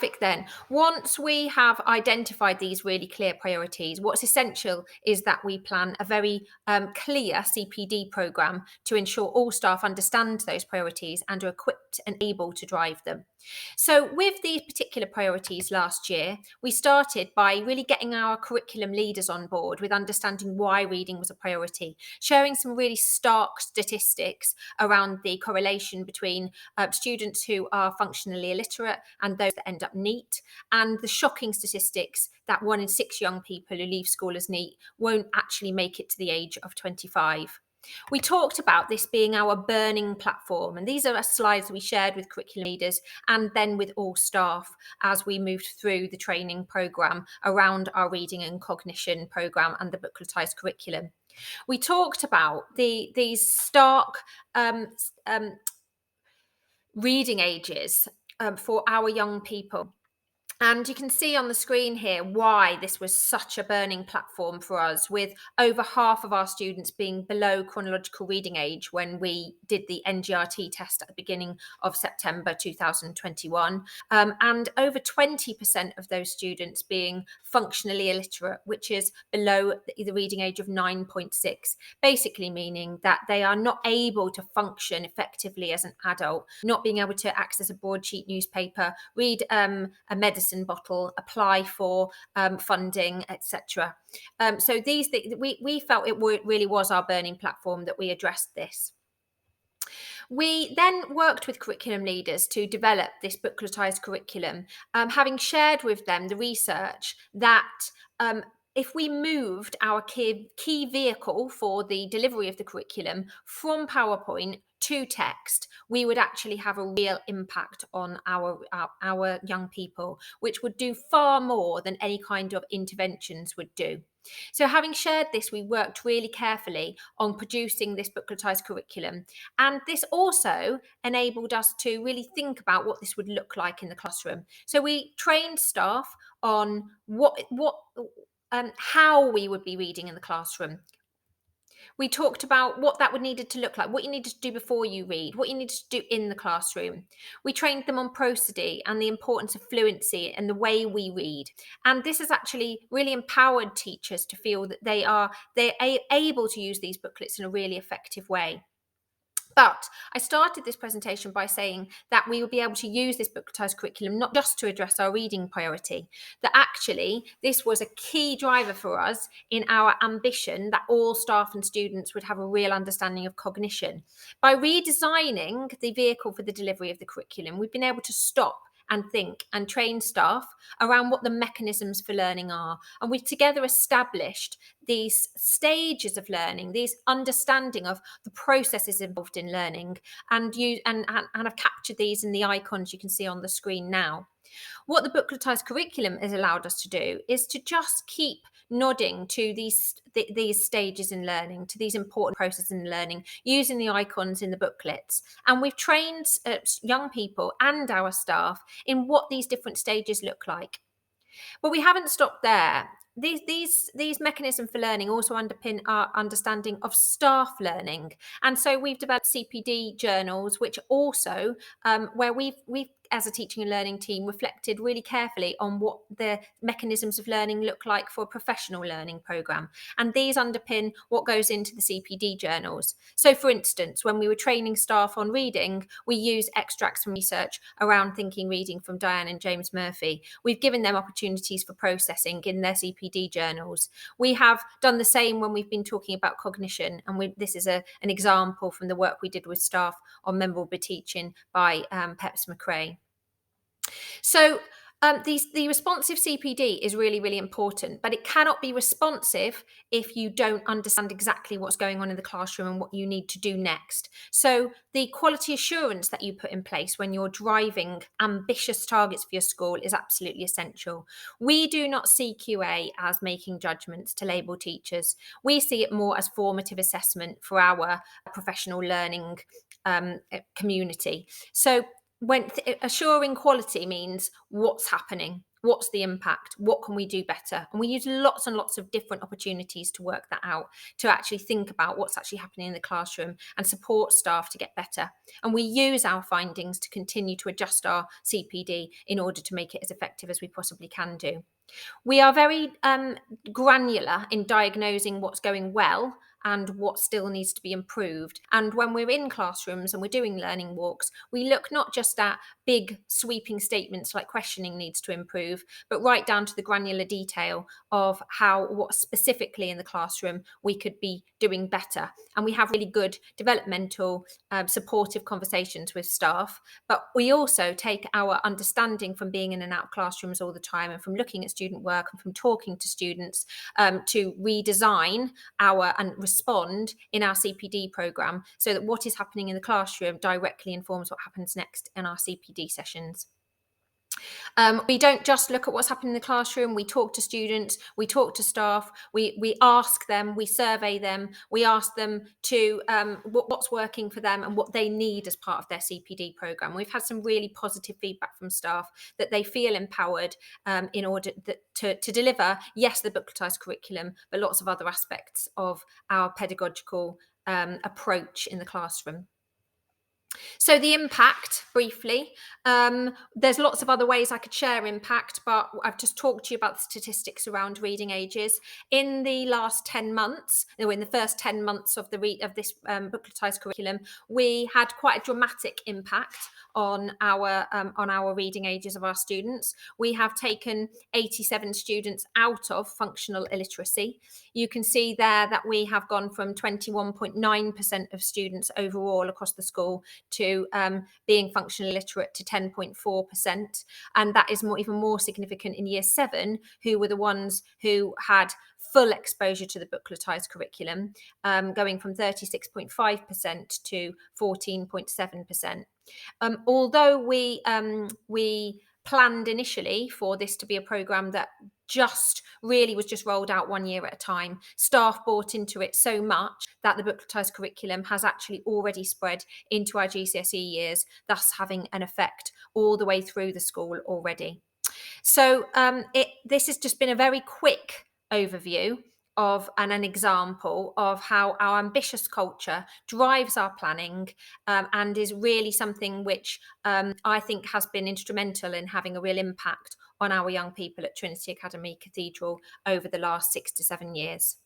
Fantastic then. Once we have identified these really clear priorities, what's essential is that we plan a very clear CPD programme to ensure all staff understand those priorities and are equipped and able to drive them. So with these particular priorities last year, we started by really getting our curriculum leaders on board with understanding why reading was a priority, sharing some really stark statistics around the correlation between students who are functionally illiterate and those that end up NEET, and the shocking statistics that 1 in 6 young people who leave school as NEET won't actually make it to the age of 25. We talked about this being our burning platform, and these are slides we shared with curriculum leaders and then with all staff as we moved through the training programme around our reading and cognition programme and the bookletised curriculum. We talked about these stark reading ages for our young people. And you can see on the screen here why this was such a burning platform for us, with over half of our students being below chronological reading age when we did the NGRT test at the beginning of September 2021, and over 20% of those students being functionally illiterate, which is below the reading age of 9.6, basically meaning that they are not able to function effectively as an adult, not being able to access a broadsheet newspaper, read a medicine bottle, apply for funding, etc. So these things, we felt it really was our burning platform that we addressed this. We then worked with curriculum leaders to develop this bookletised curriculum, having shared with them the research that if we moved our key vehicle for the delivery of the curriculum from PowerPoint to text, we would actually have a real impact on our young people, which would do far more than any kind of interventions would do. So having shared this, we worked really carefully on producing this bookletised curriculum. And this also enabled us to really think about what this would look like in the classroom. So we trained staff on how we would be reading in the classroom. We talked about what that would needed to look like, what you needed to do before you read, what you needed to do in the classroom. We trained them on prosody and the importance of fluency and the way we read. And this has actually really empowered teachers to feel that they're able to use these booklets in a really effective way. But I started this presentation by saying that we will be able to use this bookletised curriculum not just to address our reading priority, that actually this was a key driver for us in our ambition that all staff and students would have a real understanding of cognition. By redesigning the vehicle for the delivery of the curriculum, we've been able to stop and think and train staff around what the mechanisms for learning are. And we've together established these stages of learning, these understanding of the processes involved in learning, and have captured these in the icons you can see on the screen now. What the bookletised curriculum has allowed us to do is to just keep nodding to these stages in learning, to these important processes in learning, using the icons in the booklets. And we've trained young people and our staff in what these different stages look like. But we haven't stopped there. These mechanisms for learning also underpin our understanding of staff learning. And so we've developed CPD journals, which also, where we've as a teaching and learning team reflected really carefully on what the mechanisms of learning look like for a professional learning programme. And these underpin what goes into the CPD journals. So for instance, when we were training staff on reading, we used extracts from research around thinking reading from Diane and James Murphy. We've given them opportunities for processing in their CPD journals. We have done the same when we've been talking about cognition, and this is an example from the work we did with staff on memorable teaching by Peps McRae. So the responsive CPD is really, really important, but it cannot be responsive if you don't understand exactly what's going on in the classroom and what you need to do next. So the quality assurance that you put in place when you're driving ambitious targets for your school is absolutely essential. We do not see QA as making judgments to label teachers. We see it more as formative assessment for our professional learning community. So when assuring quality means what's happening, What's the impact? What can we do better? And we use lots and lots of different opportunities to work that out, to actually think about what's actually happening in the classroom and support staff to get better. And we use our findings to continue to adjust our CPD in order to make it as effective as we possibly can do. We are very granular in diagnosing what's going well and what still needs to be improved. And when we're in classrooms and we're doing learning walks, we look not just at big sweeping statements like questioning needs to improve, but right down to the granular detail of what specifically in the classroom we could be doing better. And we have really good developmental, supportive conversations with staff. But we also take our understanding from being in and out of classrooms all the time and from looking at student work and from talking to students to redesign and respond in our CPD programme so that what is happening in the classroom directly informs what happens next in our CPD sessions. We don't just look at what's happening in the classroom. We talk to students, we talk to staff, we ask them, we survey them, we ask them to what's working for them and what they need as part of their CPD programme. We've had some really positive feedback from staff that they feel empowered in order to deliver, yes, the bookletised curriculum, but lots of other aspects of our pedagogical approach in the classroom. So the impact, briefly, there's lots of other ways I could share impact, but I've just talked to you about the statistics around reading ages. In the last 10 months, or in the first 10 months of this bookletised curriculum, we had quite a dramatic impact on our reading ages of our students. We have taken 87 students out of functional illiteracy. You can see there that we have gone from 21.9% of students overall across the school to being functionally illiterate to 10.4%. And that is even more significant in year 7, who were the ones who had full exposure to the bookletised curriculum, going from 36.5% to 14.7%. Although we planned initially for this to be a programme that was just rolled out 1 year at a time, staff bought into it so much that the bookletised curriculum has actually already spread into our GCSE years, thus having an effect all the way through the school already. So this has just been a very quick overview of an example of how our ambitious culture drives our planning and is really something which I think has been instrumental in having a real impact on our young people at Trinity Academy Cathedral over the last 6 to 7 years.